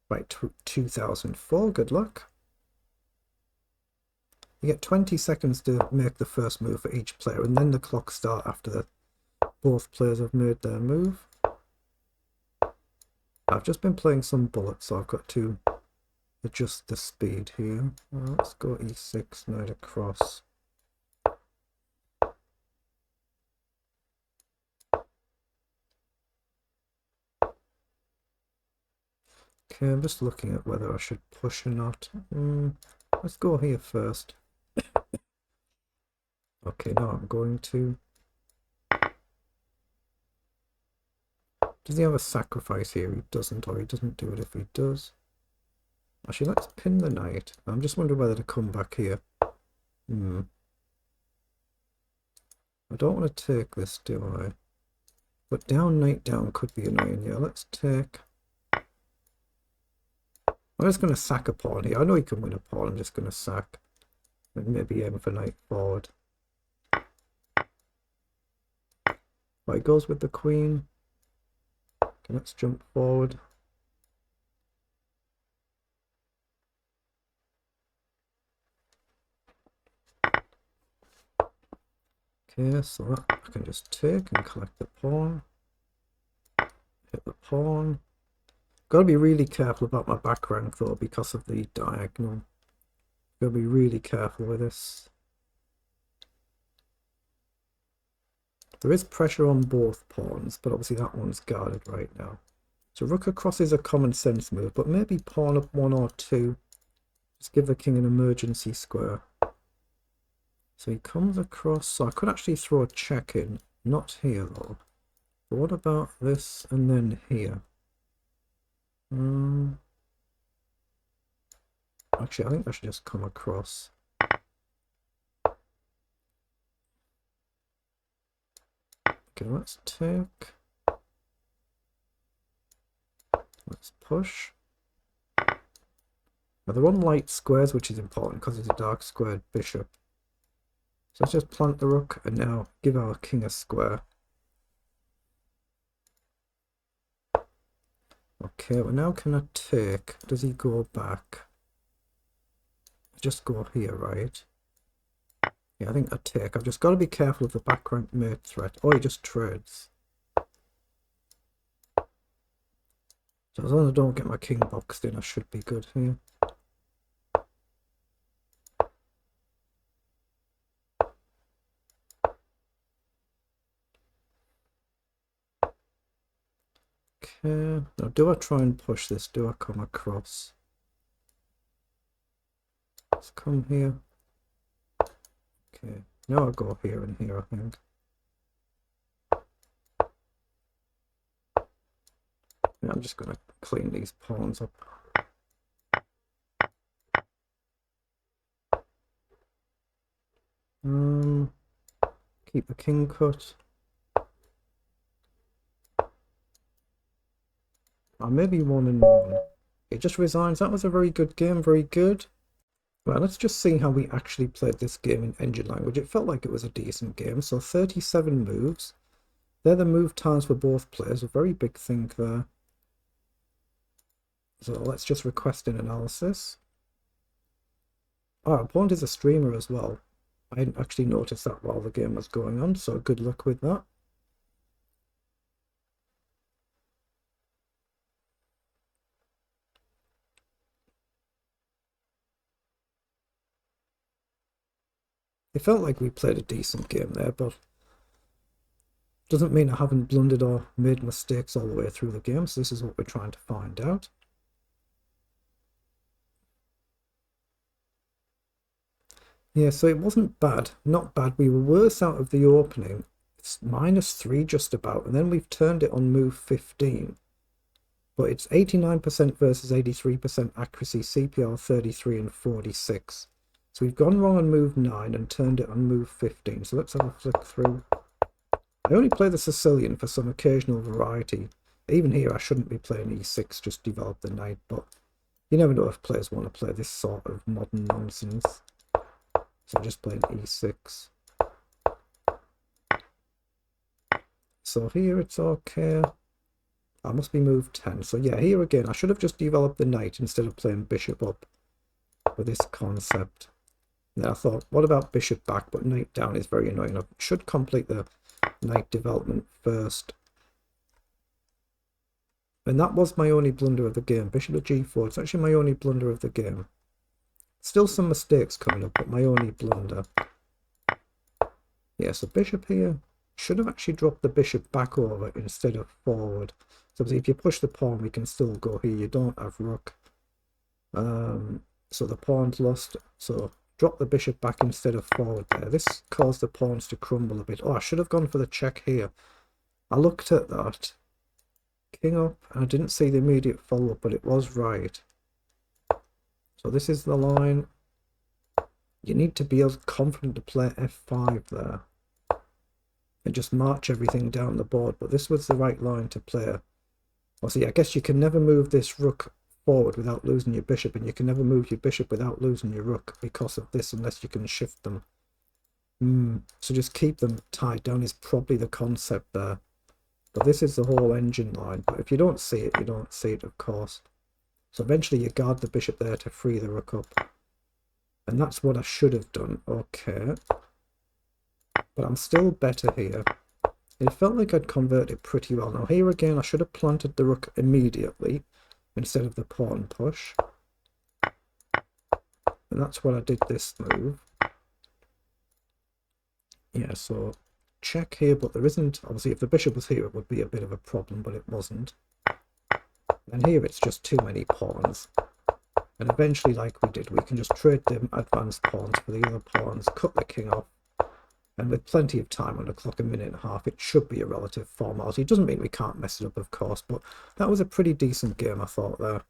Right, 2004, good luck. You get 20 seconds to make the first move for each player, and then the clock starts after both players have made their move. I've just been playing some bullets, so I've got to adjust the speed here. Let's go e6, knight across. Okay, I'm just looking at whether I should push or not. Let's go here first. Okay, now I'm going to... Does he have a sacrifice here? He doesn't, or he doesn't do it if he does. Actually, let's pin the knight. I'm just wondering whether to come back here. I don't want to take this, do I? But down, knight down could be annoying. Yeah, let's take... I'm just going to sack a pawn here. I know he can win a pawn. I'm just going to sack. And maybe aim for knight forward. Right, goes with the queen. Okay, let's jump forward. Okay, so that I can just take and collect the pawn. Hit the pawn. Got to be really careful about my back rank though because of the diagonal. Got to be really careful with this. There is pressure on both pawns, but obviously that one's guarded right now. So rook across is a common sense move, but maybe pawn up 1 or 2. Just give the king an emergency square. So he comes across, so I could actually throw a check in. Not here though. But what about this and then here? Actually, I think I should just come across. Okay, let's take. Let's push. Now they're on light squares, which is important because it's a dark squared bishop. So let's just plant the rook and now give our king a square. Okay, well now can I take? Does he go back? Just go here, right? Yeah, I think I take. I've just got to be careful of the back rank mate threat. Oh, he just trades. So as long as I don't get my king boxed in, I should be good here. Okay, now do I try and push this? Do I come across? Let's come here. Okay, now I'll go here and here, I think. Yeah, I'm just going to clean these pawns up. Keep the king cut. Maybe 1 and 1. It just resigns. That was a very good game. Very good. Well, let's just see how we actually played this game in engine language. It felt like it was a decent game. So 37 moves. They're the move times for both players. A very big thing there. So let's just request an analysis. Oh, our opponent is a streamer as well. I hadn't actually noticed that while the game was going on, so good luck with that. It felt like we played a decent game there, but doesn't mean I haven't blundered or made mistakes all the way through the game, so this is what we're trying to find out. Yeah, so it wasn't bad. Not bad. We were worse out of the opening. It's -3 just about, and then we've turned it on move 15. But it's 89% versus 83% accuracy, CPR 33 and 46. So we've gone wrong on move 9 and turned it on move 15. So let's have a flick through. I only play the Sicilian for some occasional variety. Even here I shouldn't be playing e6, just develop the knight, but you never know if players want to play this sort of modern nonsense. So I'm just playing e6. So here it's okay. I must be move 10. So yeah, here again, I should have just developed the knight instead of playing bishop up with this concept. Then I thought, what about bishop back? But knight down is very annoying. I should complete the knight development first. And that was my only blunder of the game. Bishop to g4. It's actually my only blunder of the game. Still some mistakes coming up, but my only blunder. Yeah, so bishop here. Should have actually dropped the bishop back over instead of forward. So if you push the pawn, we can still go here. You don't have rook. So the pawn's lost. So drop the bishop back instead of forward there. This caused the pawns to crumble a bit. Oh, I should have gone for the check here. I looked at that. King up, and I didn't see the immediate follow-up, but it was right. So this is the line. You need to be confident to play f5 there. And just march everything down the board, but this was the right line to play. Well, see, I guess you can never move this rook forward without losing your bishop, and you can never move your bishop without losing your rook because of this, unless you can shift them. So just keep them tied down is probably the concept there. But this is the whole engine line. But if you don't see it, you don't see it, of course. So eventually you guard the bishop there to free the rook up. And that's what I should have done. Okay. But I'm still better here. It felt like I'd converted pretty well. Now here again, I should have planted the rook immediately instead of the pawn push. And that's what I did this move. Yeah, so check here, but there isn't. Obviously, if the bishop was here, it would be a bit of a problem, but it wasn't. And here it's just too many pawns. And eventually, like we did, we can just trade them advanced pawns for the other pawns, cut the king off. And with plenty of time on the clock, a minute and a half, it should be a relative formality. It doesn't mean we can't mess it up, of course, but that was a pretty decent game, I thought, there.